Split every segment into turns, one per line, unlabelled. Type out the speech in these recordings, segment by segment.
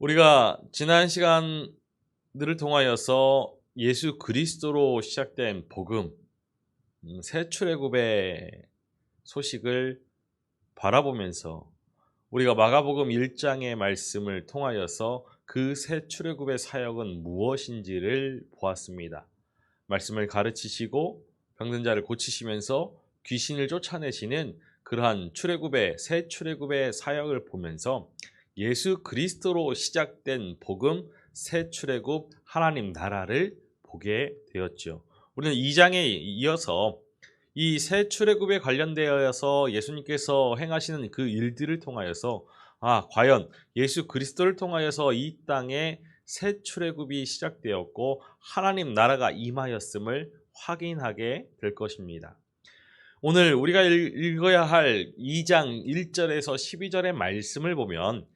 우리가 지난 시간들을 통하여서 예수 그리스도로 시작된 복음, 새 출애굽의 소식을 바라보면서 우리가 마가복음 1장의 말씀을 통하여서 그 새 출애굽의 사역은 무엇인지를 보았습니다. 말씀을 가르치시고 병든 자를 고치시면서 귀신을 쫓아내시는 그러한 새 출애굽의 사역을 보면서 예수 그리스도로 시작된 복음, 새 출애굽 하나님 나라를 보게 되었죠. 우리는 2장에 이어서 이 새 출애굽에 관련되어서 예수님께서 행하시는 그 일들을 통하여서 과연 예수 그리스도를 통하여서 이 땅에 새 출애굽이 시작되었고 하나님 나라가 임하였음을 확인하게 될 것입니다. 오늘 우리가 읽어야 할 2장 1절에서 12절의 말씀을 보면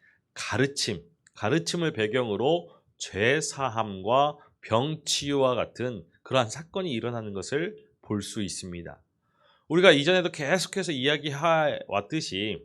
가르침을 배경으로 죄 사함과 병 치유와 같은 그러한 사건이 일어나는 것을 볼 수 있습니다. 우리가 이전에도 계속해서 이야기해 왔듯이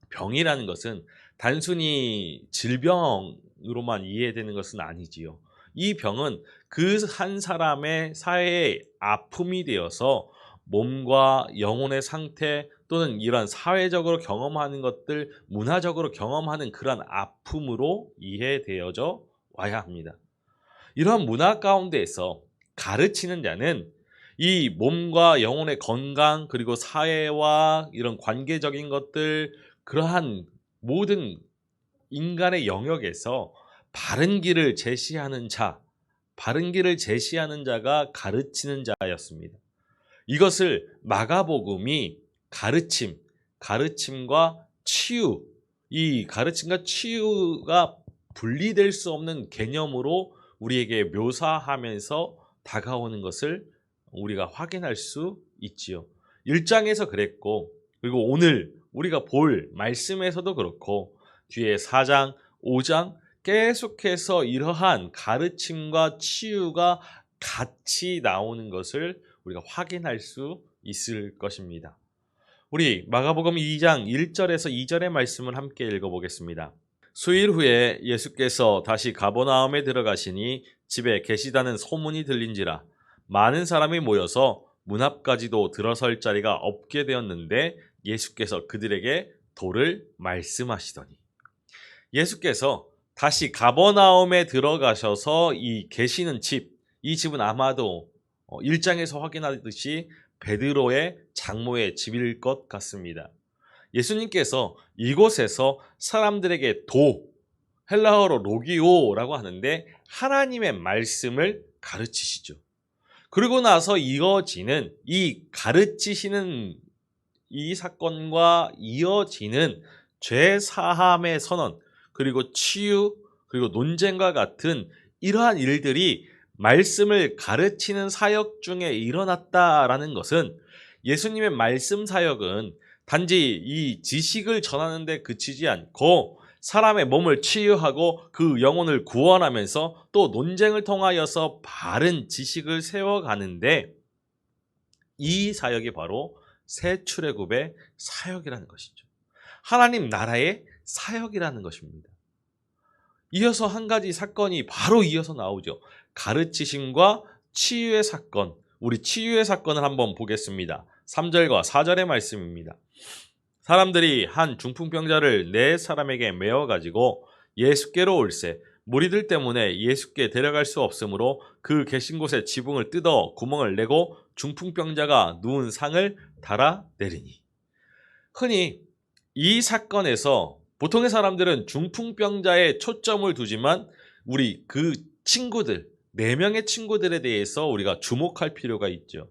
병이라는 것은 단순히 질병으로만 이해되는 것은 아니지요. 이 병은 그 한 사람의 사회의 아픔이 되어서 몸과 영혼의 상태 또는 이러한 사회적으로 경험하는 것들, 문화적으로 경험하는 그러한 아픔으로 이해되어져 와야 합니다. 이러한 문화 가운데에서 가르치는 자는 이 몸과 영혼의 건강 그리고 사회와 이런 관계적인 것들 그러한 모든 인간의 영역에서 바른 길을 제시하는 자가 가르치는 자였습니다. 이것을 마가복음이 가르침과 치유, 이 가르침과 치유가 분리될 수 없는 개념으로 우리에게 묘사하면서 다가오는 것을 우리가 확인할 수 있지요. 1장에서 그랬고 그리고 오늘 우리가 볼 말씀에서도 그렇고 뒤에 4장, 5장 계속해서 이러한 가르침과 치유가 같이 나오는 것을 우리가 확인할 수 있을 것입니다. 우리 마가복음 2장 1절에서 2절의 말씀을 함께 읽어보겠습니다. 수일 후에 예수께서 다시 가버나움에 들어가시니 집에 계시다는 소문이 들린지라 많은 사람이 모여서 문 앞까지도 들어설 자리가 없게 되었는데 예수께서 그들에게 도를 말씀하시더니 예수께서 다시 가버나움에 들어가셔서 계시는 이 집은 아마도 1장에서 확인하듯이 베드로의 장모의 집일 것 같습니다. 예수님께서 이곳에서 사람들에게 헬라어로 로기오라고 하는데 하나님의 말씀을 가르치시죠. 그리고 나서 이어지는 이 가르치시는 이 사건과 이어지는 죄 사함의 선언 그리고 치유 그리고 논쟁과 같은 이러한 일들이 말씀을 가르치는 사역 중에 일어났다라는 것은 예수님의 말씀 사역은 단지 이 지식을 전하는 데 그치지 않고 사람의 몸을 치유하고 그 영혼을 구원하면서 또 논쟁을 통하여서 바른 지식을 세워가는데 이 사역이 바로 새 출애굽의 사역이라는 것이죠. 하나님 나라의 사역이라는 것입니다. 이어서 한 가지 사건이 바로 이어서 나오죠. 가르치심과 치유의 사건. 우리 치유의 사건을 한번 보겠습니다. 3절과 4절의 말씀입니다. 사람들이 한 중풍병자를 4사람에게 메어가지고 예수께로 올세 무리들 때문에 예수께 데려갈 수 없으므로 그 계신 곳에 지붕을 뜯어 구멍을 내고 중풍병자가 누운 상을 달아내리니. 흔히 이 사건에서 보통의 사람들은 중풍병자에 초점을 두지만 우리 그 친구들, 4명의 친구들에 대해서 우리가 주목할 필요가 있죠.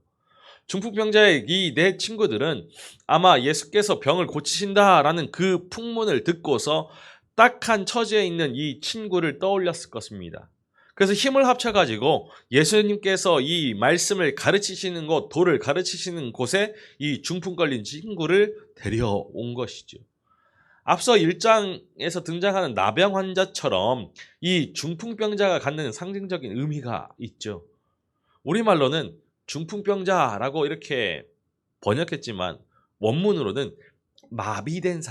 중풍병자의 이 4친구들은 아마 예수께서 병을 고치신다라는 그 풍문을 듣고서 딱한 처지에 있는 이 친구를 떠올렸을 것입니다. 그래서 힘을 합쳐가지고 예수님께서 이 말씀을 가르치시는 곳, 도를 가르치시는 곳에 이 중풍 걸린 친구를 데려온 것이죠. 앞서 1장에서 등장하는 나병 환자처럼 이 중풍병자가 갖는 상징적인 의미가 있죠. 우리말로는 중풍병자라고 이렇게 번역했지만 원문으로는 마비된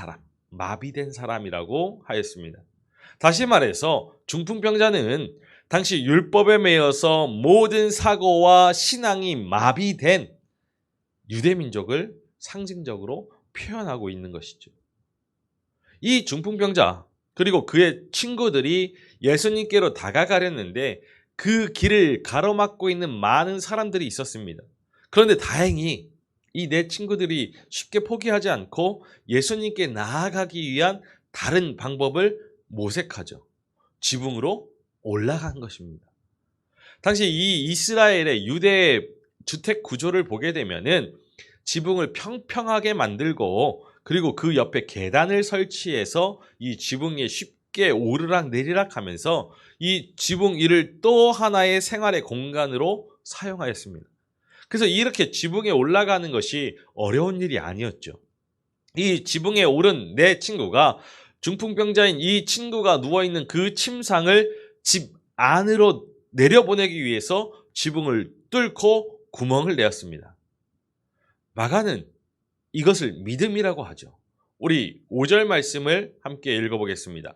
사람이라고 하였습니다. 다시 말해서 중풍병자는 당시 율법에 매여서 모든 사고와 신앙이 마비된 유대민족을 상징적으로 표현하고 있는 것이죠. 이 중풍병자 그리고 그의 친구들이 예수님께로 다가가려는데 그 길을 가로막고 있는 많은 사람들이 있었습니다. 그런데 다행히 이 네 친구들이 쉽게 포기하지 않고 예수님께 나아가기 위한 다른 방법을 모색하죠. 지붕으로 올라간 것입니다. 당시 이 이스라엘의 유대 주택 구조를 보게 되면은 지붕을 평평하게 만들고 그리고 그 옆에 계단을 설치해서 이 지붕 위에 쉽게 오르락 내리락 하면서 이 지붕 위를 또 하나의 생활의 공간으로 사용하였습니다. 그래서 이렇게 지붕에 올라가는 것이 어려운 일이 아니었죠. 이 지붕에 오른 내 친구가 중풍병자인 이 친구가 누워있는 그 침상을 집 안으로 내려보내기 위해서 지붕을 뚫고 구멍을 내었습니다. 마가는 이것을 믿음이라고 하죠. 우리 5절 말씀을 함께 읽어보겠습니다.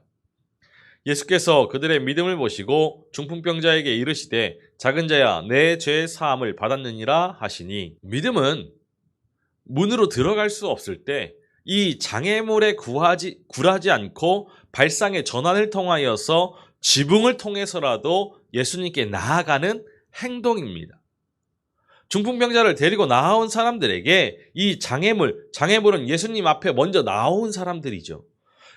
예수께서 그들의 믿음을 보시고 중풍병자에게 이르시되 작은 자야 내 죄 사함을 받았느니라 하시니 믿음은 문으로 들어갈 수 없을 때 이 장애물에 굴하지 않고 발상의 전환을 통하여서 지붕을 통해서라도 예수님께 나아가는 행동입니다. 중풍병자를 데리고 나아온 사람들에게 이 장애물은 예수님 앞에 먼저 나온 사람들이죠.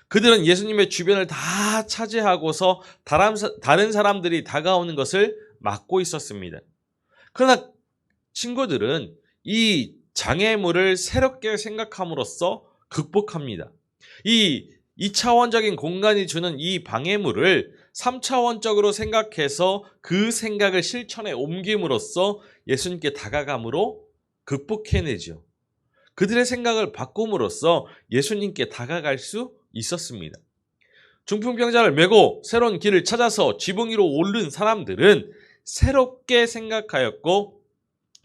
그들은 예수님의 주변을 다 차지하고서 다른 사람들이 다가오는 것을 막고 있었습니다. 그러나 친구들은 이 장애물을 새롭게 생각함으로써 극복합니다. 이 2차원적인 공간이 주는 이 방해물을 3차원적으로 생각해서 그 생각을 실천에 옮김으로써 예수님께 다가감으로 극복해내죠. 그들의 생각을 바꿈으로써 예수님께 다가갈 수 있었습니다. 중풍병자를 메고 새로운 길을 찾아서 지붕 위로 오른 사람들은 새롭게 생각하였고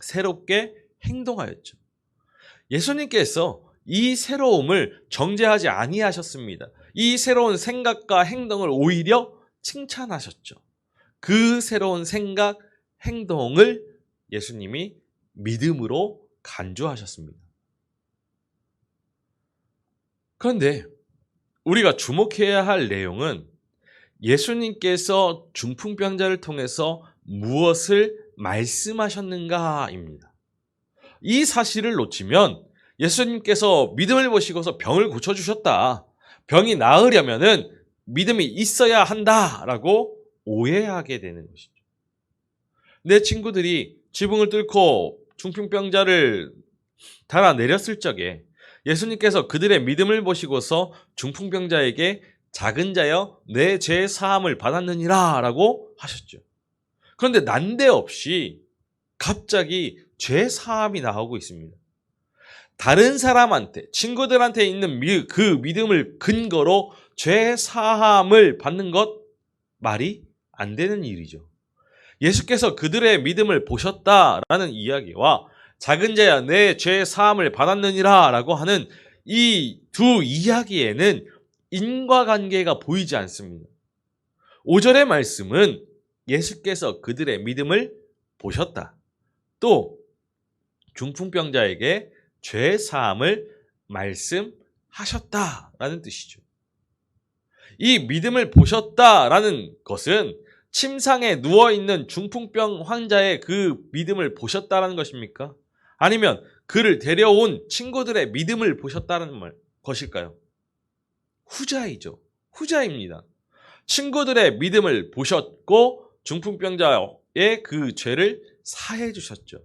새롭게 행동하였죠. 예수님께서 이 새로움을 정죄하지 아니하셨습니다. 이 새로운 생각과 행동을 오히려 칭찬하셨죠. 그 새로운 생각, 행동을 예수님이 믿음으로 간주하셨습니다. 그런데 우리가 주목해야 할 내용은 예수님께서 중풍병자를 통해서 무엇을 말씀하셨는가입니다. 이 사실을 놓치면 예수님께서 믿음을 보시고서 병을 고쳐주셨다. 병이 나으려면은 믿음이 있어야 한다라고 오해하게 되는 것이죠. 내 친구들이 지붕을 뚫고 중풍병자를 달아내렸을 적에 예수님께서 그들의 믿음을 보시고서 중풍병자에게 작은 자여 내 죄 사함을 받았느니라 라고 하셨죠. 그런데 난데없이 갑자기 죄 사함이 나오고 있습니다. 다른 사람한테, 친구들한테 있는 그 믿음을 근거로 죄 사함을 받는 것 말이 안 되는 일이죠. 예수께서 그들의 믿음을 보셨다라는 이야기와 작은 자야 내 죄 사함을 받았느니라 라고 하는 이 두 이야기에는 인과관계가 보이지 않습니다. 5절의 말씀은 예수께서 그들의 믿음을 보셨다. 또 중풍병자에게 죄 사함을 말씀하셨다라는 뜻이죠. 이 믿음을 보셨다라는 것은 침상에 누워있는 중풍병 환자의 그 믿음을 보셨다라는 것입니까? 아니면 그를 데려온 친구들의 믿음을 보셨다는 것일까요? 후자이죠. 후자입니다. 친구들의 믿음을 보셨고 중풍병자의 그 죄를 사해 주셨죠.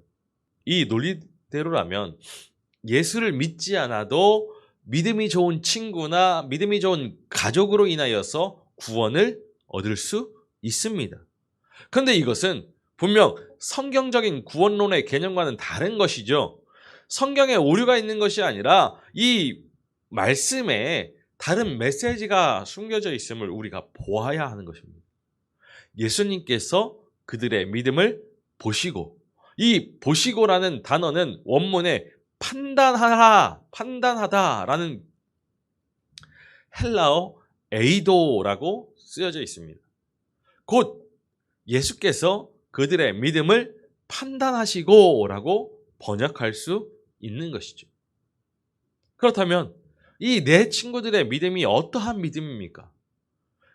이 논리대로라면 예수를 믿지 않아도 믿음이 좋은 친구나 믿음이 좋은 가족으로 인하여서 구원을 얻을 수 있습니다. 그런데 이것은 분명 성경적인 구원론의 개념과는 다른 것이죠. 성경에 오류가 있는 것이 아니라 이 말씀에 다른 메시지가 숨겨져 있음을 우리가 보아야 하는 것입니다. 예수님께서 그들의 믿음을 보시고, 이 보시고라는 단어는 원문에 판단하다라는 헬라어 에이도라고 쓰여져 있습니다. 곧 예수께서 그들의 믿음을 판단하시고 라고 번역할 수 있는 것이죠. 그렇다면 이 네 친구들의 믿음이 어떠한 믿음입니까?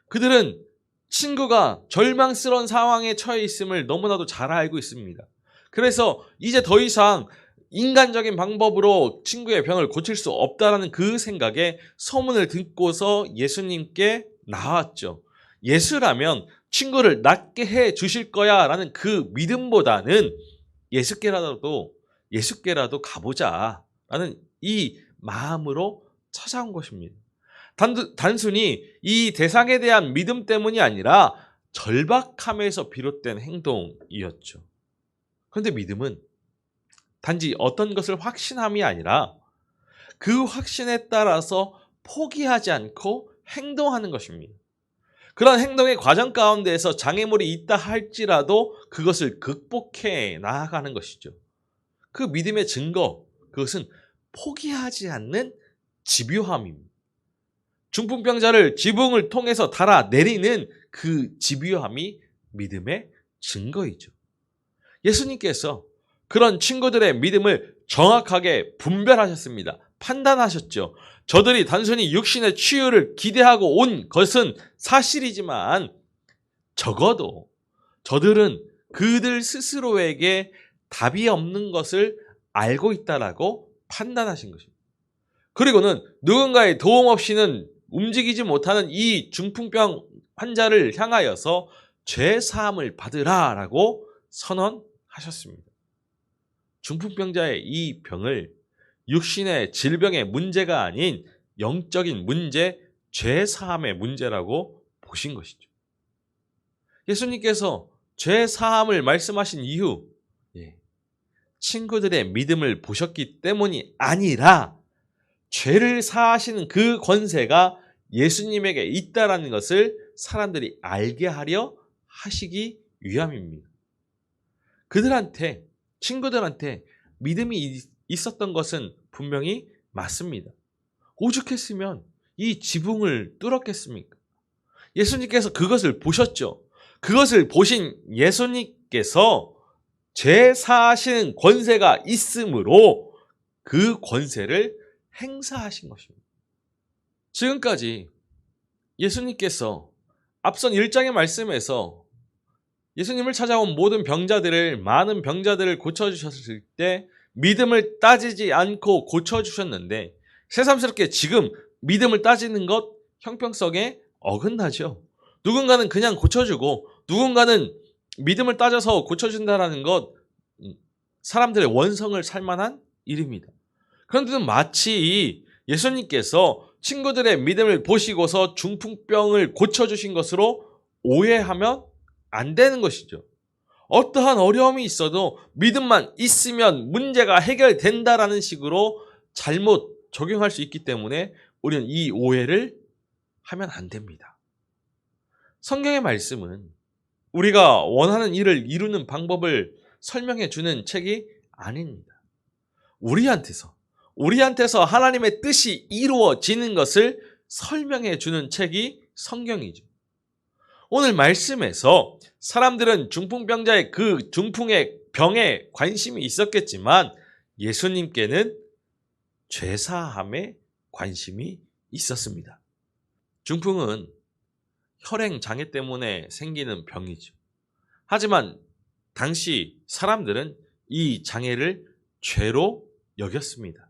그들은 친구가 절망스러운 상황에 처해 있음을 너무나도 잘 알고 있습니다. 그래서 이제 더 이상 인간적인 방법으로 친구의 병을 고칠 수 없다라는 그 생각에 소문을 듣고서 예수님께 나왔죠. 예수라면 친구를 낫게 해 주실 거야 라는 그 믿음보다는 예수께라도 가보자 라는 이 마음으로 찾아온 것입니다. 단순히 이 대상에 대한 믿음 때문이 아니라 절박함에서 비롯된 행동이었죠. 그런데 믿음은 단지 어떤 것을 확신함이 아니라 그 확신에 따라서 포기하지 않고 행동하는 것입니다. 그런 행동의 과정 가운데에서 장애물이 있다 할지라도 그것을 극복해 나아가는 것이죠. 그 믿음의 증거, 그것은 포기하지 않는 집요함입니다. 중풍병자를 지붕을 통해서 달아내리는 그 집요함이 믿음의 증거이죠. 예수님께서 그런 친구들의 믿음을 정확하게 분별하셨습니다. 판단하셨죠. 저들이 단순히 육신의 치유를 기대하고 온 것은 사실이지만 적어도 저들은 그들 스스로에게 답이 없는 것을 알고 있다라고 판단하신 것입니다. 그리고는 누군가의 도움 없이는 움직이지 못하는 이 중풍병 환자를 향하여서 죄 사함을 받으라라고 선언하셨습니다. 중풍병자의 이 병을 육신의 질병의 문제가 아닌 영적인 문제, 죄 사함의 문제라고 보신 것이죠. 예수님께서 죄 사함을 말씀하신 이유, 친구들의 믿음을 보셨기 때문이 아니라 죄를 사하시는 그 권세가 예수님에게 있다라는 것을 사람들이 알게 하려 하시기 위함입니다. 친구들한테 믿음이 있었던 것은 분명히 맞습니다. 오죽했으면 이 지붕을 뚫었겠습니까? 예수님께서 그것을 보셨죠. 그것을 보신 예수님께서 죄 사하시는 권세가 있으므로 그 권세를 행사하신 것입니다. 지금까지 예수님께서 앞선 1장의 말씀에서 예수님을 찾아온 많은 병자들을 고쳐주셨을 때 믿음을 따지지 않고 고쳐주셨는데 새삼스럽게 지금 믿음을 따지는 것 형평성에 어긋나죠. 누군가는 그냥 고쳐주고 누군가는 믿음을 따져서 고쳐준다는 것 사람들의 원성을 살만한 일입니다. 그런데 마치 예수님께서 친구들의 믿음을 보시고서 중풍병을 고쳐주신 것으로 오해하면 안 되는 것이죠. 어떠한 어려움이 있어도 믿음만 있으면 문제가 해결된다라는 식으로 잘못 적용할 수 있기 때문에 우리는 이 오해를 하면 안 됩니다. 성경의 말씀은 우리가 원하는 일을 이루는 방법을 설명해 주는 책이 아닙니다. 우리한테서 하나님의 뜻이 이루어지는 것을 설명해 주는 책이 성경이죠. 오늘 말씀에서 사람들은 중풍병자의 그 중풍의 병에 관심이 있었겠지만 예수님께는 죄사함에 관심이 있었습니다. 중풍은 혈행 장애 때문에 생기는 병이죠. 하지만 당시 사람들은 이 장애를 죄로 여겼습니다.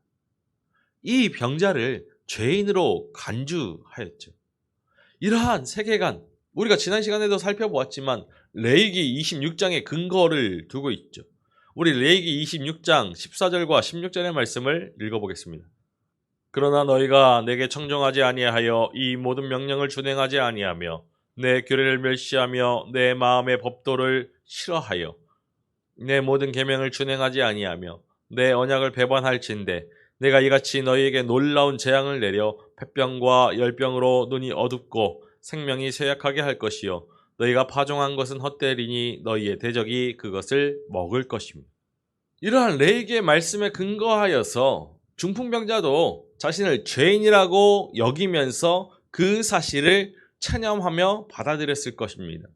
이 병자를 죄인으로 간주하였죠. 이러한 세계관, 우리가 지난 시간에도 살펴보았지만 레위기 26장의 근거를 두고 있죠. 우리 레위기 26장 14절과 16절의 말씀을 읽어보겠습니다. 그러나 너희가 내게 청종하지 아니하여 이 모든 명령을 준행하지 아니하며 내 규례를 멸시하며 내 마음의 법도를 싫어하여 내 모든 계명을 준행하지 아니하며 내 언약을 배반할진대 내가 이같이 너희에게 놀라운 재앙을 내려 폐병과 열병으로 눈이 어둡고 생명이 쇠약하게 할 것이요 너희가 파종한 것은 헛되리니 너희의 대적이 그것을 먹을 것입니다. 이러한 레위기의 말씀에 근거하여서 중풍병자도 자신을 죄인이라고 여기면서 그 사실을 체념하며 받아들였을 것입니다.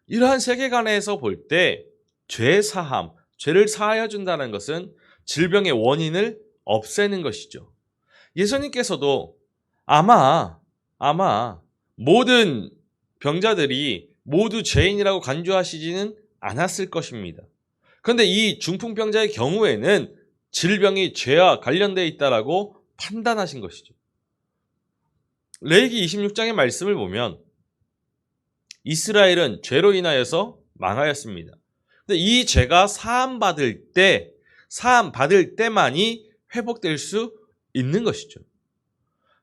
이러한 세계관에서 볼 때 죄 사함, 죄를 사하여 준다는 것은 질병의 원인을 없애는 것이죠. 예수님께서도 아마 모든 병자들이 모두 죄인이라고 간주하시지는 않았을 것입니다. 그런데 이 중풍병자의 경우에는 질병이 죄와 관련되어 있다라고 판단하신 것이죠. 레위기 26장의 말씀을 보면 이스라엘은 죄로 인하여서 망하였습니다. 근데 이 죄가 사함 받을 때만이 회복될 수 있는 것이죠.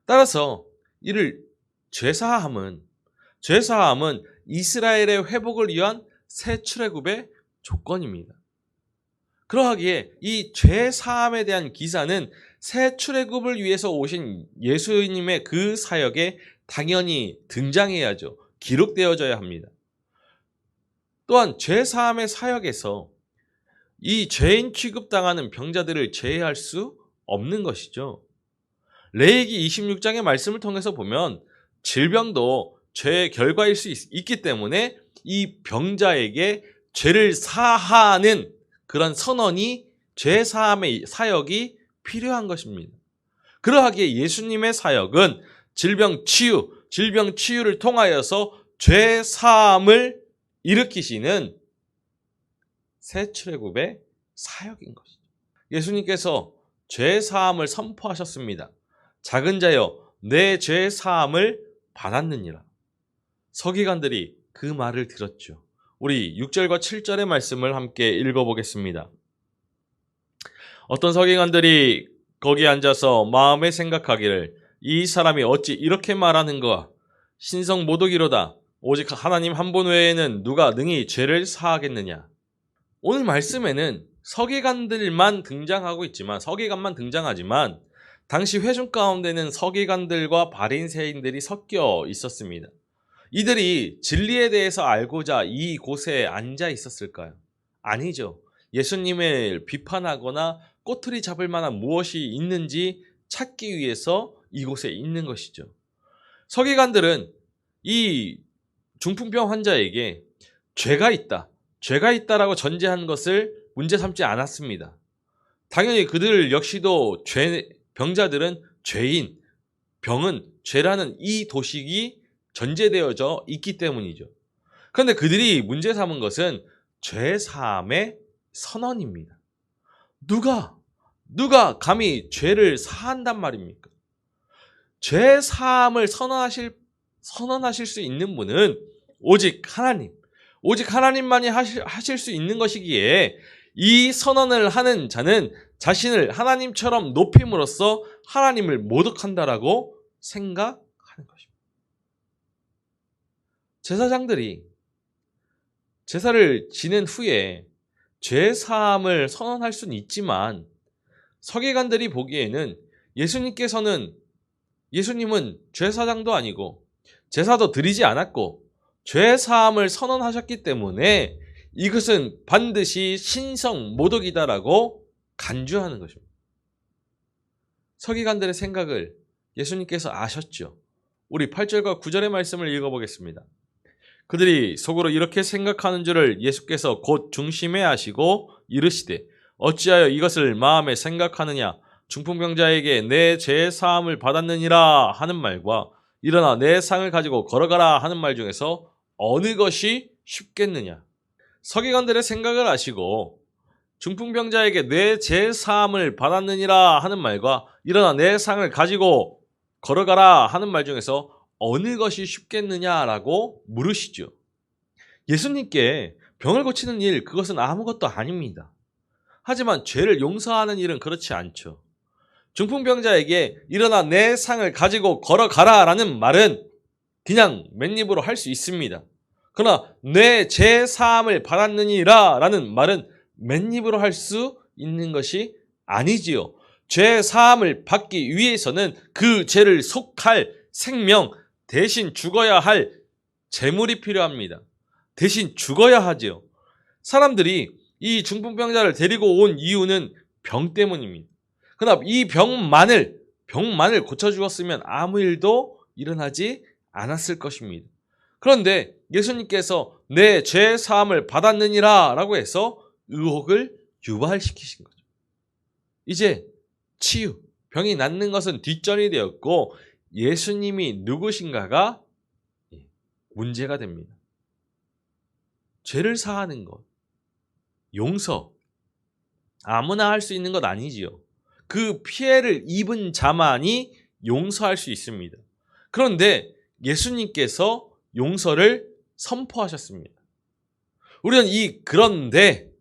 따라서 이를 죄사함은 이스라엘의 회복을 위한 새 출애굽의 조건입니다. 그러하기에 이 죄사함에 대한 기사는 새 출애굽을 위해서 오신 예수님의 그 사역에 당연히 등장해야죠. 기록되어져야 합니다. 또한 죄사함의 사역에서 이 죄인 취급당하는 병자들을 제외할 수 없는 것이죠. 레위기 26장의 말씀을 통해서 보면 질병도 죄의 결과일 수 있기 때문에 이 병자에게 죄를 사하는 그런 선언이 죄사함의 사역이 필요한 것입니다. 그러하기에 예수님의 사역은 질병 치유를 통하여서 죄사함을 일으키시는 새 출애굽의 사역인 것이죠. 예수님께서 죄사함을 선포하셨습니다. 작은 자여 내 죄사함을 받았느니라. 서기관들이 그 말을 들었죠. 우리 6절과 7절의 말씀을 함께 읽어보겠습니다. 어떤 서기관들이 거기 앉아서 마음에 생각하기를 이 사람이 어찌 이렇게 말하는가? 신성 모독이로다. 오직 하나님 한 분 외에는 누가 능히 죄를 사하겠느냐? 오늘 말씀에는 서기관만 등장하지만 당시 회중 가운데는 서기관들과 바리새인들이 섞여 있었습니다. 이들이 진리에 대해서 알고자 이곳에 앉아 있었을까요? 아니죠. 예수님을 비판하거나 꼬투리 잡을 만한 무엇이 있는지 찾기 위해서 이곳에 있는 것이죠. 서기관들은 이 중풍병 환자에게 죄가 있다라고 전제한 것을 문제 삼지 않았습니다. 당연히 그들 역시도 병자들은 죄인, 병은 죄라는 이 도식이 전제되어져 있기 때문이죠. 그런데 그들이 문제 삼은 것은 죄사함의 선언입니다. 누가 감히 죄를 사한단 말입니까? 죄사함을 선언하실 수 있는 분은 오직 하나님만이 하실 수 있는 것이기에 이 선언을 하는 자는 자신을 하나님처럼 높임으로써 하나님을 모독한다라고 생각하는 것입니다. 제사장들이 제사를 지낸 후에 죄사함을 선언할 수는 있지만 서기관들이 보기에는 예수님은 죄사장도 아니고 제사도 드리지 않았고 죄사함을 선언하셨기 때문에 이것은 반드시 신성 모독이다라고 간주하는 것입니다. 서기관들의 생각을 예수님께서 아셨죠. 우리 8절과 9절의 말씀을 읽어보겠습니다. 그들이 속으로 이렇게 생각하는 줄을 예수께서 곧 중심에 아시고 이르시되 어찌하여 이것을 마음에 생각하느냐? 중풍병자에게 내 죄 사함을 받았느니라 하는 말과 일어나 내 상을 가지고 걸어가라 하는 말 중에서 어느 것이 쉽겠느냐? 서기관들의 생각을 아시고 중풍병자에게 내 죄 사함을 받았느니라 하는 말과 일어나 내 상을 가지고 걸어가라 하는 말 중에서 어느 것이 쉽겠느냐라고 물으시죠. 예수님께 병을 고치는 일, 그것은 아무것도 아닙니다. 하지만 죄를 용서하는 일은 그렇지 않죠. 중풍병자에게 일어나 내 상을 가지고 걸어가라 라는 말은 그냥 맨입으로 할 수 있습니다. 그러나 내 죄 사함을 받았느니라 라는 말은 맨입으로 할 수 있는 것이 아니지요. 죄 사함을 받기 위해서는 그 죄를 속할 생명, 대신 죽어야 할 재물이 필요합니다. 대신 죽어야 하지요. 사람들이 이 중풍병자를 데리고 온 이유는 병 때문입니다. 그러나 이 병만을 고쳐 주었으면 아무 일도 일어나지 않았을 것입니다. 그런데 예수님께서 내 죄 사함을 받았느니라 라고 해서 의혹을 유발시키신 거죠. 이제 치유, 병이 낫는 것은 뒷전이 되었고 예수님이 누구신가가 문제가 됩니다. 죄를 사하는 것, 용서, 아무나 할 수 있는 것 아니지요. 그 피해를 입은 자만이 용서할 수 있습니다. 그런데 예수님께서 용서를 선포하셨습니다. 우리는 그런데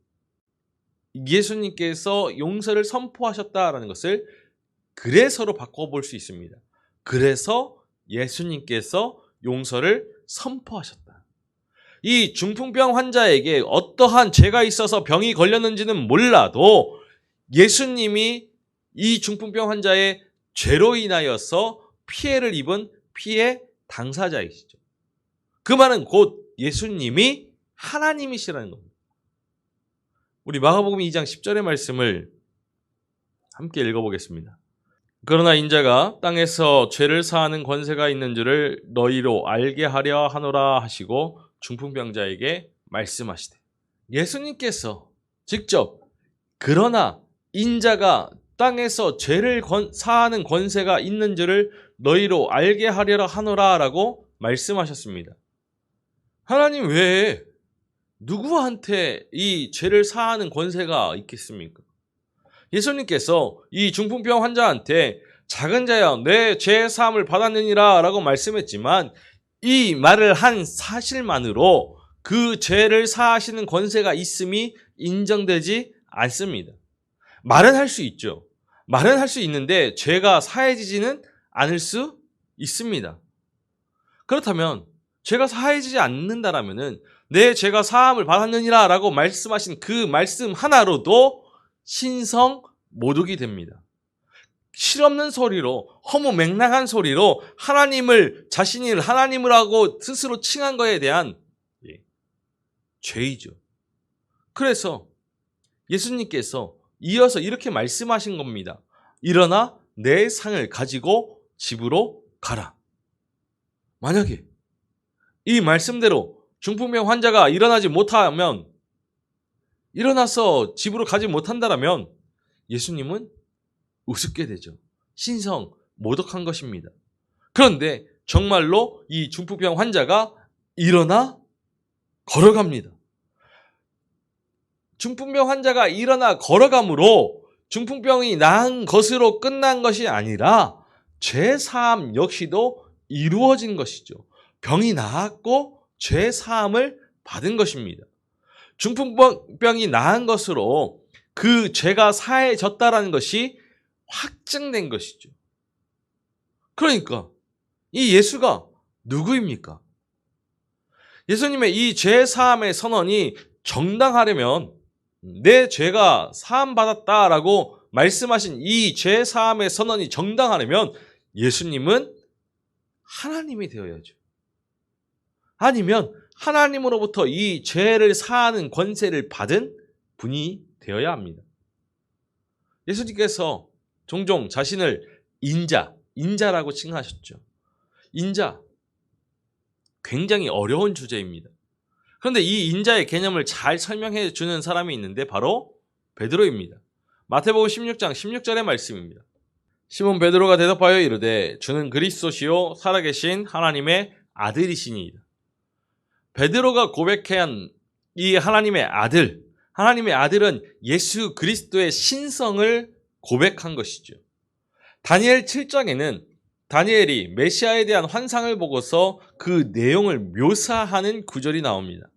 예수님께서 용서를 선포하셨다라는 것을 그래서로 바꿔볼 수 있습니다. 그래서 예수님께서 용서를 선포하셨다. 이 중풍병 환자에게 어떠한 죄가 있어서 병이 걸렸는지는 몰라도 예수님이 이 중풍병 환자의 죄로 인하여서 피해를 입은 피해 당사자이시죠. 그 말은 곧 예수님이 하나님이시라는 겁니다. 우리 마가복음 2장 10절의 말씀을 함께 읽어보겠습니다. 그러나 인자가 땅에서 죄를 사하는 권세가 있는 줄을 너희로 알게 하려 하노라 하시고 중풍병자에게 말씀하시되, 예수님께서 직접 그러나 인자가 땅에서 죄를 사하는 권세가 있는 줄을 너희로 알게 하려라 하노라 라고 말씀하셨습니다. 하나님 외에 누구한테 이 죄를 사하는 권세가 있겠습니까? 예수님께서 이 중풍병 환자한테 작은 자여 내 죄 사함을 받았느니라 라고 말씀했지만 이 말을 한 사실만으로 그 죄를 사하시는 권세가 있음이 인정되지 않습니다. 말은 할 수 있죠. 말은 할 수 있는데 죄가 사해지지는 않을 수 있습니다. 그렇다면 죄가 사해지지 않는다라면은 내 죄가 사함을 받았느니라 라고 말씀하신 그 말씀 하나로도 신성 모독이 됩니다. 실없는 소리로, 허무맹랑한 소리로 하나님을, 자신이 하나님을 하고 스스로 칭한 것에 대한 죄이죠. 그래서 예수님께서 이어서 이렇게 말씀하신 겁니다. 일어나 내 상을 가지고 집으로 가라. 만약에 이 말씀대로 중풍병 환자가 일어나지 못하면, 일어나서 집으로 가지 못한다라면 예수님은 우습게 되죠. 신성 모독한 것입니다. 그런데 정말로 이 중풍병 환자가 일어나 걸어갑니다. 중풍병 환자가 일어나 걸어감으로 중풍병이 나은 것으로 끝난 것이 아니라 죄사함 역시도 이루어진 것이죠. 병이 나았고 죄사함을 받은 것입니다. 중풍병이 나은 것으로 그 죄가 사해졌다라는 것이 확증된 것이죠. 그러니까 이 예수가 누구입니까? 예수님의 이 죄사함의 선언이 정당하려면, 내 죄가 사함받았다라고 말씀하신 이 죄사함의 선언이 정당하려면 예수님은 하나님이 되어야죠. 아니면 하나님으로부터 이 죄를 사하는 권세를 받은 분이 되어야 합니다. 예수님께서 종종 자신을 인자라고 칭하셨죠. 인자, 굉장히 어려운 주제입니다. 그런데 이 인자의 개념을 잘 설명해 주는 사람이 있는데 바로 베드로입니다. 마태복음 16장 16절의 말씀입니다. 시몬 베드로가 대답하여 이르되 주는 그리스도시요 살아계신 하나님의 아들이시니이다. 베드로가 고백한 이 하나님의 아들은 예수 그리스도의 신성을 고백한 것이죠. 다니엘 7장에는 다니엘이 메시아에 대한 환상을 보고서 그 내용을 묘사하는 구절이 나옵니다.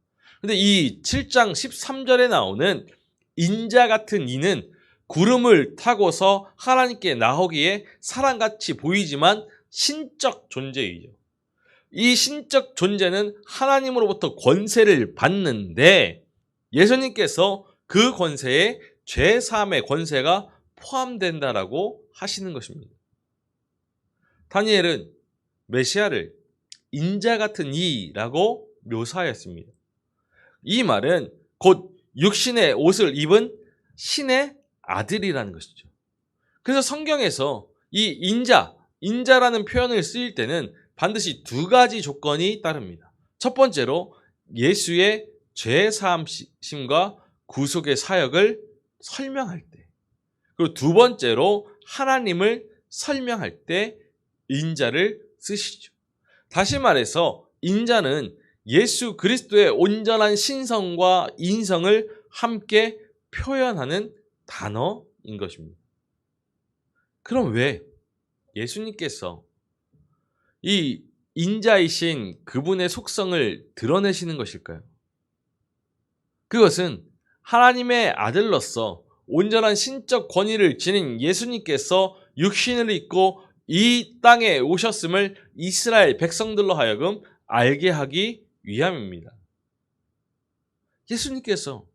그런데 이 7장 13절에 나오는 인자 같은 이는 구름을 타고서 하나님께 나오기에 사람같이 보이지만 신적 존재이죠. 이 신적 존재는 하나님으로부터 권세를 받는데 예수님께서 그 권세에 죄사함의 권세가 포함된다라고 하시는 것입니다. 다니엘은 메시아를 인자 같은 이라고 묘사하였습니다. 이 말은 곧 육신의 옷을 입은 신의 아들이라는 것이죠. 그래서 성경에서 이 인자라는 표현을 쓰일 때는 반드시 두 가지 조건이 따릅니다. 첫 번째로 예수의 죄 사함심과 구속의 사역을 설명할 때, 그리고 두 번째로 하나님을 설명할 때 인자를 쓰시죠. 다시 말해서 인자는 예수 그리스도의 온전한 신성과 인성을 함께 표현하는 단어인 것입니다. 그럼 왜 예수님께서 이 인자이신 그분의 속성을 드러내시는 것일까요? 그것은 하나님의 아들로서 온전한 신적 권위를 지닌 예수님께서 육신을 입고 이 땅에 오셨음을 이스라엘 백성들로 하여금 알게 하기 위함입니다. 예수님께서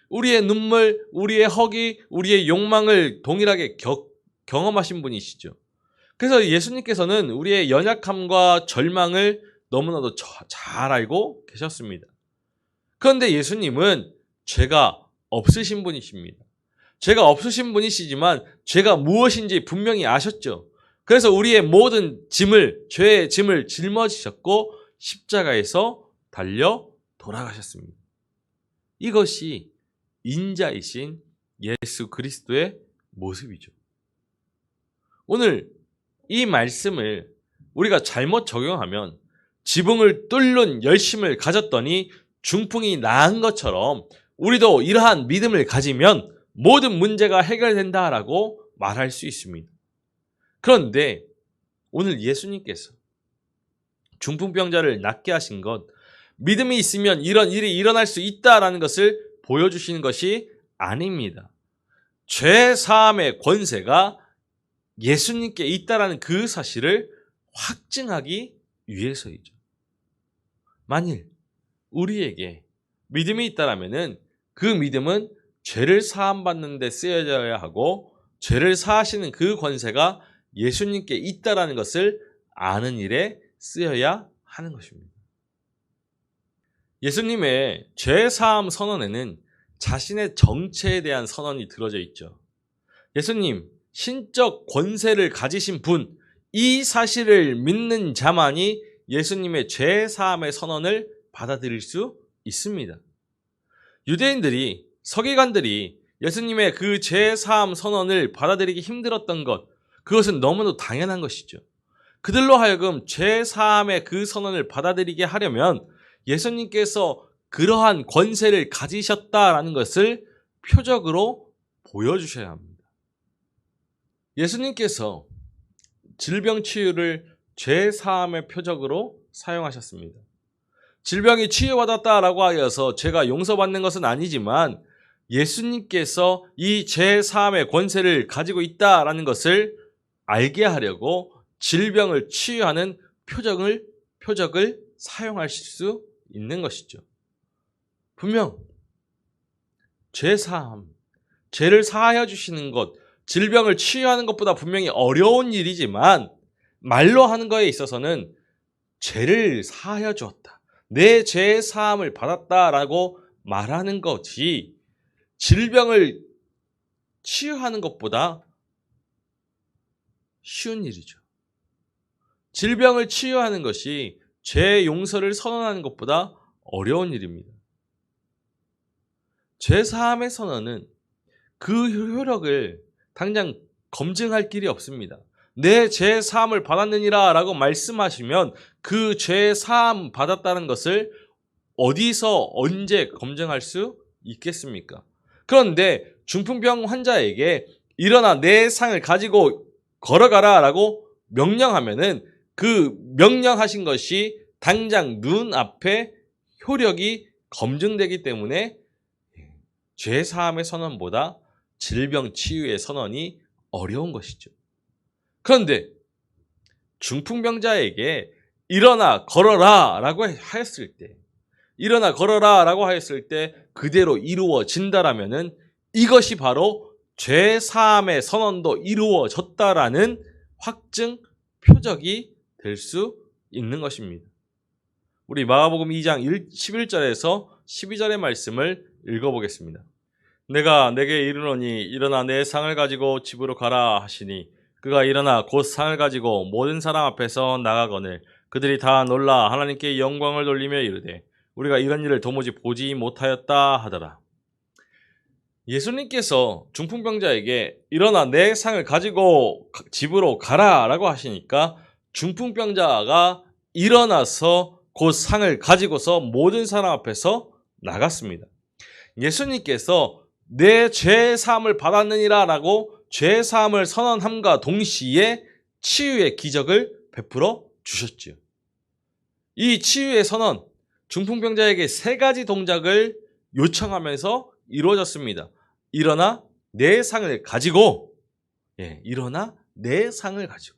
우리의 눈물, 우리의 허기, 우리의 욕망을 동일하게 경험하신 분이시죠. 그래서 예수님께서는 우리의 연약함과 절망을 너무나도 잘 알고 계셨습니다. 그런데 예수님은 죄가 없으신 분이십니다. 죄가 없으신 분이시지만 죄가 무엇인지 분명히 아셨죠. 그래서 우리의 모든 죄의 짐을 짊어지셨고 십자가에서 달려 돌아가셨습니다. 이것이 인자이신 예수 그리스도의 모습이죠. 오늘 이 말씀을 우리가 잘못 적용하면 지붕을 뚫는 열심을 가졌더니 중풍이 나은 것처럼 우리도 이러한 믿음을 가지면 모든 문제가 해결된다라고 말할 수 있습니다. 그런데 오늘 예수님께서 중풍병자를 낫게 하신 것, 믿음이 있으면 이런 일이 일어날 수 있다라는 것을 보여주시는 것이 아닙니다. 죄 사함의 권세가 예수님께 있다라는 그 사실을 확증하기 위해서이죠. 만일 우리에게 믿음이 있다라면은 그 믿음은 죄를 사함받는 데 쓰여져야 하고 죄를 사하시는 그 권세가 예수님께 있다라는 것을 아는 일에 쓰여야 하는 것입니다. 예수님의 죄 사함 선언에는 자신의 정체에 대한 선언이 들어져 있죠. 예수님, 신적 권세를 가지신 분, 이 사실을 믿는 자만이 예수님의 죄 사함의 선언을 받아들일 수 있습니다. 유대인들이, 서기관들이 예수님의 그 죄 사함 선언을 받아들이기 힘들었던 것, 그것은 너무도 당연한 것이죠. 그들로 하여금 죄 사함의 그 선언을 받아들이게 하려면 예수님께서 그러한 권세를 가지셨다라는 것을 표적으로 보여주셔야 합니다. 예수님께서 질병 치유를 죄 사함의 표적으로 사용하셨습니다. 질병이 치유받았다라고 하여서 죄가 용서받는 것은 아니지만 예수님께서 이 죄 사함의 권세를 가지고 있다라는 것을 알게 하려고 질병을 치유하는 표적을 사용하실 수 있는 것이죠. 분명 죄 사함, 죄를 사하여 주시는 것, 질병을 치유하는 것보다 분명히 어려운 일이지만 말로 하는 거에 있어서는 죄를 사하여 주었다, 내 죄의 사함을 받았다라고 말하는 것이 질병을 치유하는 것보다 쉬운 일이죠. 질병을 치유하는 것이 죄 용서를 선언하는 것보다 어려운 일입니다. 죄 사함의 선언은 그 효력을 당장 검증할 길이 없습니다. 내 죄 사함을 받았느니라 라고 말씀하시면 그 죄 사함 받았다는 것을 어디서 언제 검증할 수 있겠습니까? 그런데 중풍병 환자에게 일어나 내 상을 가지고 걸어가라 라고 명령하면은 그 명령하신 것이 당장 눈앞에 효력이 검증되기 때문에 죄 사함의 선언보다 질병 치유의 선언이 어려운 것이죠. 그런데 중풍병자에게 일어나 걸어라 라고 하였을 때 그대로 이루어진다라면은 이것이 바로 죄 사함의 선언도 이루어졌다라는 확증 표적이 될 수 있는 것입니다. 우리 마가복음 2장 11절에서 12절의 말씀을 읽어보겠습니다. 내가 내게 이르노니 일어나 내 상을 가지고 집으로 가라 하시니 그가 일어나 곧 상을 가지고 모든 사람 앞에서 나가거늘 그들이 다 놀라 하나님께 영광을 돌리며 이르되 우리가 이런 일을 도무지 보지 못하였다 하더라. 예수님께서 중풍병자에게 일어나 내 상을 가지고 집으로 가라라고 하시니까 중풍병자가 일어나서 그 상을 가지고서 모든 사람 앞에서 나갔습니다. 예수님께서 내 죄 사함을 받았느니라 라고 죄 사함을 선언함과 동시에 치유의 기적을 베풀어 주셨지요. 이 치유의 선언, 중풍병자에게 3가지 동작을 요청하면서 이루어졌습니다. 일어나 내 상을 가지고, 일어나 내 상을 가지고.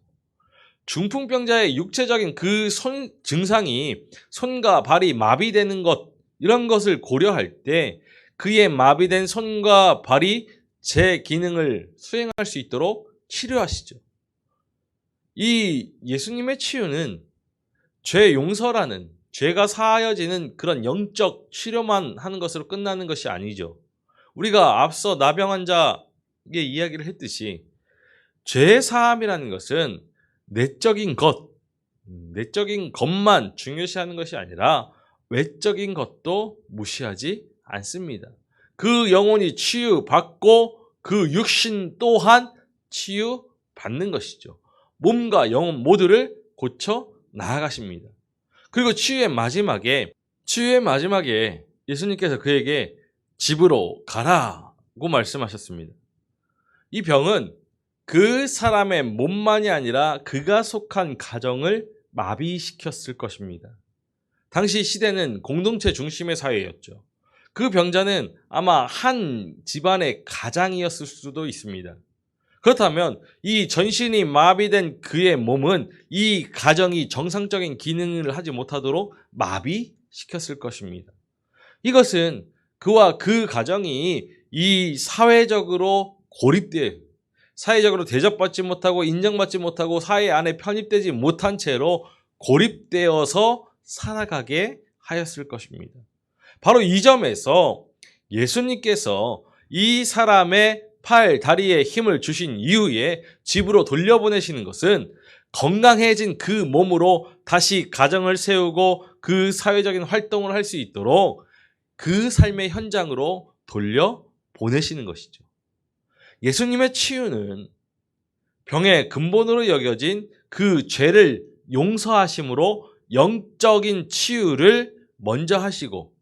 중풍병자의 육체적인 그 증상이 손과 발이 마비되는 것, 이런 것을 고려할 때 그의 마비된 손과 발이 제 기능을 수행할 수 있도록 치료하시죠. 이 예수님의 치유는 죄 용서라는, 죄가 사하여지는 그런 영적 치료만 하는 것으로 끝나는 것이 아니죠. 우리가 앞서 나병 환자의 이야기를 했듯이 죄 사함이라는 것은 내적인 것만 중요시하는 것이 아니라 외적인 것도 무시하지 않습니다. 그 영혼이 치유받고 그 육신 또한 치유받는 것이죠. 몸과 영혼 모두를 고쳐 나아가십니다. 그리고 치유의 마지막에 예수님께서 그에게 집으로 가라고 말씀하셨습니다. 이 병은 그 사람의 몸만이 아니라 그가 속한 가정을 마비시켰을 것입니다. 당시 시대는 공동체 중심의 사회였죠. 그 병자는 아마 한 집안의 가장이었을 수도 있습니다. 그렇다면 이 전신이 마비된 그의 몸은 이 가정이 정상적인 기능을 하지 못하도록 마비시켰을 것입니다. 이것은 그와 그 가정이 이 사회적으로 대접받지 못하고 인정받지 못하고 사회 안에 편입되지 못한 채로 고립되어서 살아가게 하였을 것입니다. 바로 이 점에서 예수님께서 이 사람의 팔, 다리에 힘을 주신 이후에 집으로 돌려보내시는 것은 건강해진 그 몸으로 다시 가정을 세우고 그 사회적인 활동을 할 수 있도록 그 삶의 현장으로 돌려보내시는 것이죠. 예수님의 치유는 병의 근본으로 여겨진 그 죄를 용서하심으로 영적인 치유를 먼저 하시고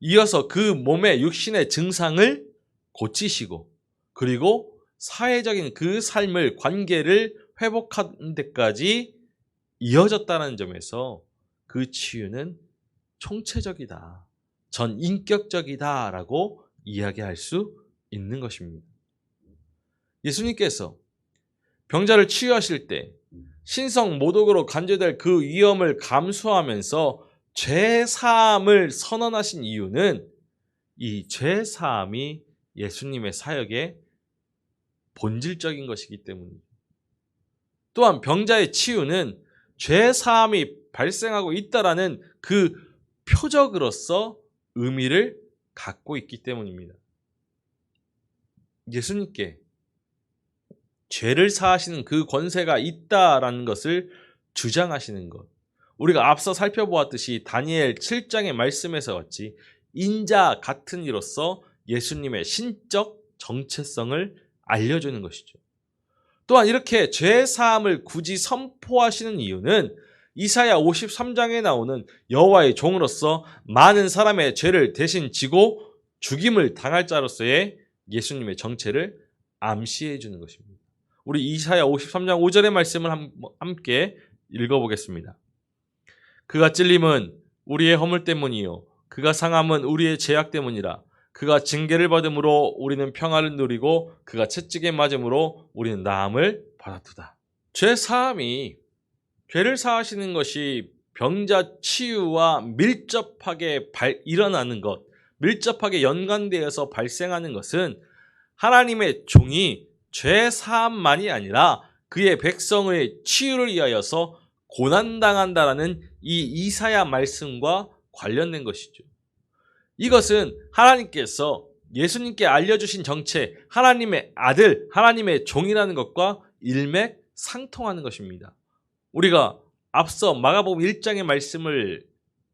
이어서 그 몸의 육신의 증상을 고치시고 그리고 사회적인 그 삶을 관계를 회복하는 데까지 이어졌다는 점에서 그 치유는 총체적이다, 전인격적이다라고 이야기할 수 있는 것입니다. 예수님께서 병자를 치유하실 때 신성 모독으로 간주될 그 위험을 감수하면서 죄사함을 선언하신 이유는 이 죄사함이 예수님의 사역의 본질적인 것이기 때문입니다. 또한 병자의 치유는 죄사함이 발생하고 있다라는 그 표적으로서 의미를 갖고 있기 때문입니다. 예수님께 죄를 사하시는 그 권세가 있다라는 것을 주장하시는 것. 우리가 앞서 살펴보았듯이 다니엘 7장의 말씀에서 같이 인자 같은 이로서 예수님의 신적 정체성을 알려주는 것이죠. 또한 이렇게 죄 사함을 굳이 선포하시는 이유는 이사야 53장에 나오는 여호와의 종으로서 많은 사람의 죄를 대신 지고 죽임을 당할 자로서의 예수님의 정체를 암시해 주는 것입니다. 우리 이사야 53장 5절의 말씀을 함께 읽어보겠습니다. 그가 찔림은 우리의 허물 때문이요 그가 상함은 우리의 죄악 때문이라. 그가 징계를 받음으로 우리는 평화를 누리고 그가 채찍에 맞음으로 우리는 나음을 받았도다. 죄사함이 죄를 사하시는 것이 병자 치유와 밀접하게 일어나는 것, 밀접하게 연관되어서 발생하는 것은 하나님의 종이 죄사함만이 아니라 그의 백성의 치유를 위하여서 고난당한다라는 이 이사야 말씀과 관련된 것이죠. 이것은 하나님께서 예수님께 알려주신 정체, 하나님의 아들, 하나님의 종이라는 것과 일맥상통하는 것입니다. 우리가 앞서 마가복음 1장의 말씀을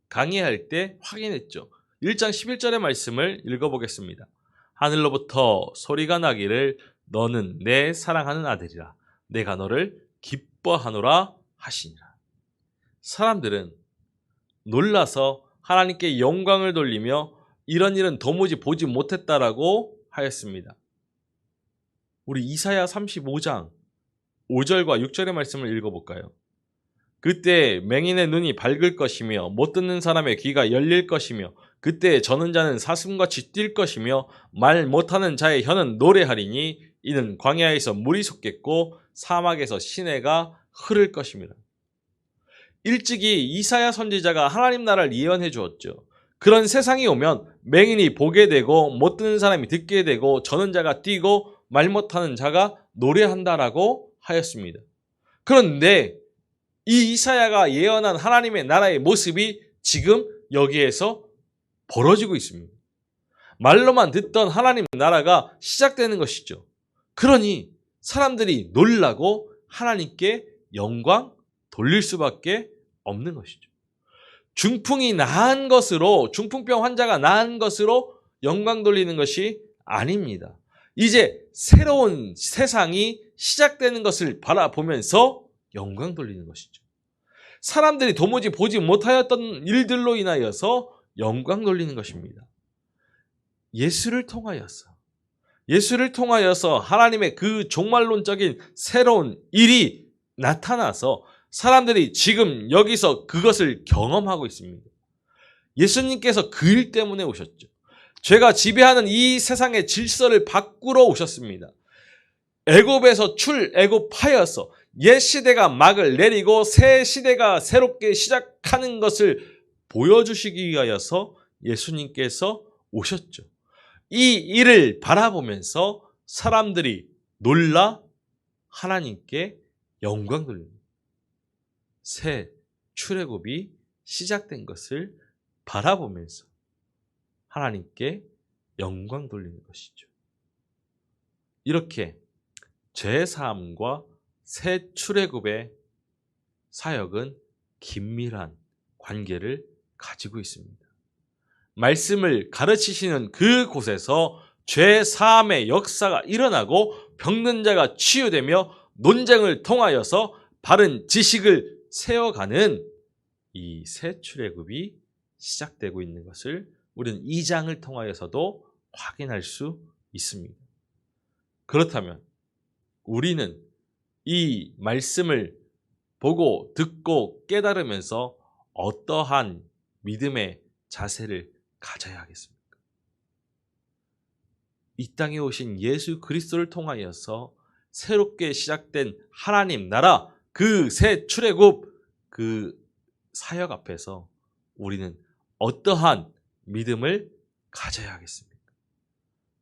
강의할 때 확인했죠. 1장 11절의 말씀을 읽어보겠습니다. 하늘로부터 소리가 나기를 너는 내 사랑하는 아들이라 내가 너를 기뻐하노라 하시니라. 사람들은 놀라서 하나님께 영광을 돌리며 이런 일은 도무지 보지 못했다라고 하였습니다. 우리 이사야 35장 5절과 6절의 말씀을 읽어볼까요? 그때 맹인의 눈이 밝을 것이며 못 듣는 사람의 귀가 열릴 것이며 그때 저는 자는 사슴같이 뛸 것이며 말 못하는 자의 혀는 노래하리니 이는 광야에서 물이 솟겠고 사막에서 시내가 흐를 것입니다. 일찍이 이사야 선지자가 하나님 나라를 예언해 주었죠. 그런 세상이 오면 맹인이 보게 되고 못 듣는 사람이 듣게 되고 저는 자가 뛰고 말 못하는 자가 노래한다라고 하였습니다. 그런데 이 이사야가 예언한 하나님의 나라의 모습이 지금 여기에서 벌어지고 있습니다. 말로만 듣던 하나님 나라가 시작되는 것이죠. 그러니 사람들이 놀라고 하나님께 영광 돌릴 수밖에 없는 것이죠. 중풍이 나은 것으로, 중풍병 환자가 나은 것으로 영광 돌리는 것이 아닙니다. 이제 새로운 세상이 시작되는 것을 바라보면서 영광 돌리는 것이죠. 사람들이 도무지 보지 못하였던 일들로 인하여서 영광 돌리는 것입니다. 예수를 통하여서 하나님의 그 종말론적인 새로운 일이 나타나서 사람들이 지금 여기서 그것을 경험하고 있습니다. 예수님께서 그 일 때문에 오셨죠. 죄가 지배하는 이 세상의 질서를 바꾸러 오셨습니다. 애굽에서 출애굽하여서 옛 시대가 막을 내리고 새 시대가 새롭게 시작하는 것을 보여주시기 위하여서 예수님께서 오셨죠. 이 일을 바라보면서 사람들이 놀라 하나님께 영광 돌립니다. 새 출애굽이 시작된 것을 바라보면서 하나님께 영광 돌리는 것이죠. 이렇게 죄사함과 새 출애굽의 사역은 긴밀한 관계를 가지고 있습니다. 말씀을 가르치시는 그곳에서 죄사함의 역사가 일어나고 병든 자가 치유되며 논쟁을 통하여서 바른 지식을 세워가는 이 새 출애굽이 시작되고 있는 것을 우리는 2장을 통하여서도 확인할 수 있습니다. 그렇다면 우리는 이 말씀을 보고 듣고 깨달으면서 어떠한 믿음의 자세를 가져야 하겠습니까? 이 땅에 오신 예수 그리스도를 통하여서 새롭게 시작된 하나님 나라 그 새 출애굽 그 사역 앞에서 우리는 어떠한 믿음을 가져야 하겠습니까?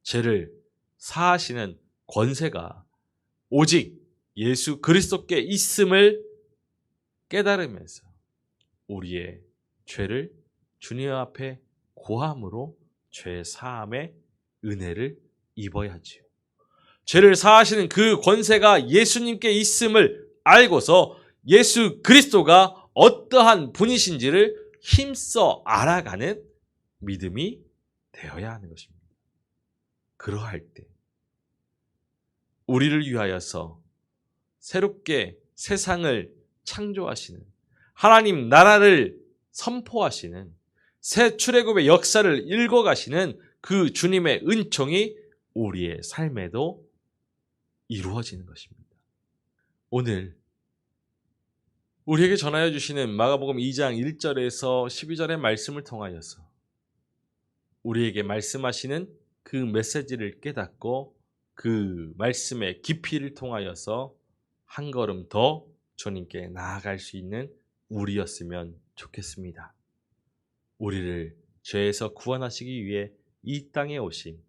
죄를 사하시는 권세가 오직 예수 그리스도께 있음을 깨달으면서 우리의 죄를 주님 앞에 고함으로 죄 사함의 은혜를 입어야지요. 죄를 사하시는 그 권세가 예수님께 있음을 알고서 예수 그리스도가 어떠한 분이신지를 힘써 알아가는 믿음이 되어야 하는 것입니다. 그러할 때 우리를 위하여서 새롭게 세상을 창조하시는 하나님 나라를 선포하시는 새 출애굽의 역사를 읽어가시는 그 주님의 은총이 우리의 삶에도 이루어지는 것입니다. 오늘 우리에게 전하여 주시는 마가복음 2장 1절에서 12절의 말씀을 통하여서 우리에게 말씀하시는 그 메시지를 깨닫고 그 말씀의 깊이를 통하여서 한 걸음 더 주님께 나아갈 수 있는 우리였으면 좋겠습니다. 우리를 죄에서 구원하시기 위해 이 땅에 오신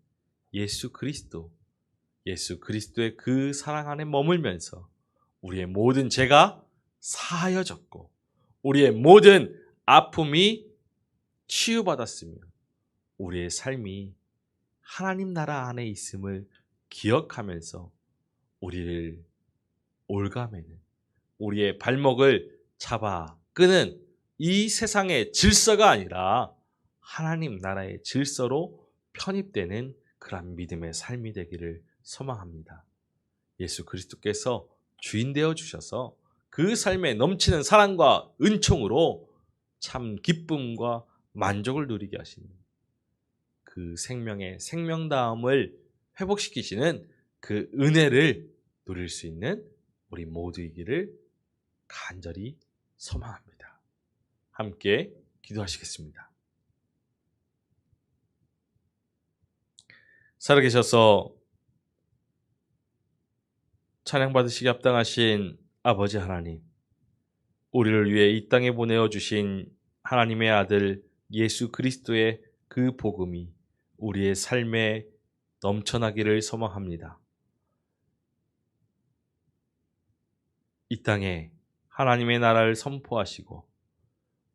예수 그리스도의 그 사랑 안에 머물면서 우리의 모든 죄가 사하여졌고 우리의 모든 아픔이 치유받았으며 우리의 삶이 하나님 나라 안에 있음을 기억하면서 우리를 올가매는 우리의 발목을 잡아 끄는 이 세상의 질서가 아니라 하나님 나라의 질서로 편입되는 그런 믿음의 삶이 되기를 소망합니다. 예수 그리스도께서 주인 되어 주셔서 그 삶에 넘치는 사랑과 은총으로 참 기쁨과 만족을 누리게 하시는 그 생명의 생명다움을 회복시키시는 그 은혜를 누릴 수 있는 우리 모두이기를 간절히 소망합니다. 함께 기도하시겠습니다. 살아계셔서 찬양받으시기 합당하신 아버지 하나님, 우리를 위해 이 땅에 보내어 주신 하나님의 아들 예수 그리스도의 그 복음이 우리의 삶에 넘쳐나기를 소망합니다. 이 땅에 하나님의 나라를 선포하시고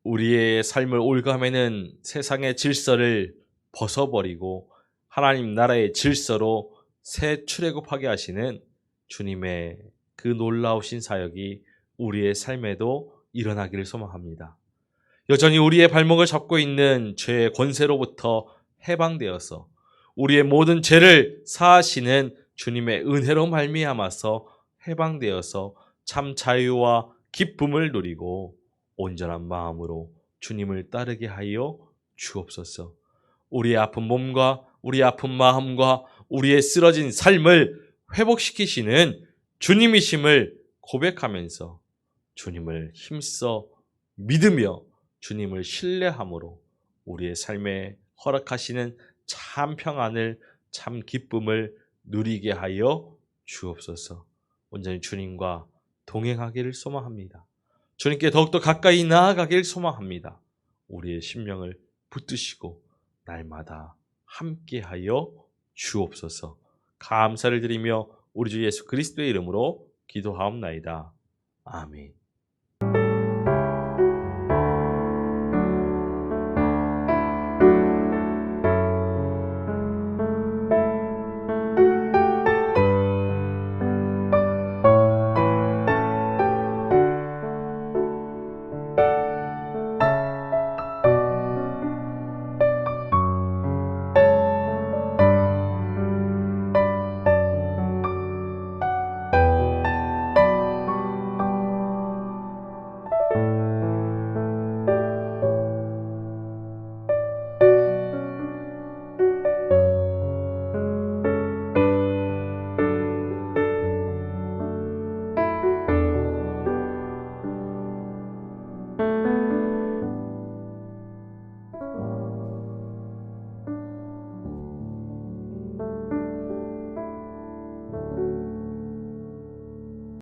우리의 삶을 올가매는 세상의 질서를 벗어버리고 하나님 나라의 질서로 새 출애굽하게 하시는 주님의 그 놀라우신 사역이 우리의 삶에도 일어나기를 소망합니다. 여전히 우리의 발목을 잡고 있는 죄의 권세로부터 해방되어서 우리의 모든 죄를 사하시는 주님의 은혜로 말미암아서 해방되어서 참 자유와 기쁨을 누리고 온전한 마음으로 주님을 따르게 하여 주옵소서. 우리의 아픈 몸과 우리의 아픈 마음과 우리의 쓰러진 삶을 회복시키시는 주님이심을 고백하면서 주님을 힘써 믿으며 주님을 신뢰함으로 우리의 삶에 허락하시는 참 평안을 참 기쁨을 누리게 하여 주옵소서. 온전히 주님과 동행하기를 소망합니다. 주님께 더욱더 가까이 나아가길 소망합니다. 우리의 심령을 붙드시고 날마다 함께하여 주옵소서. 감사를 드리며 우리 주 예수 그리스도의 이름으로 기도하옵나이다. 아멘.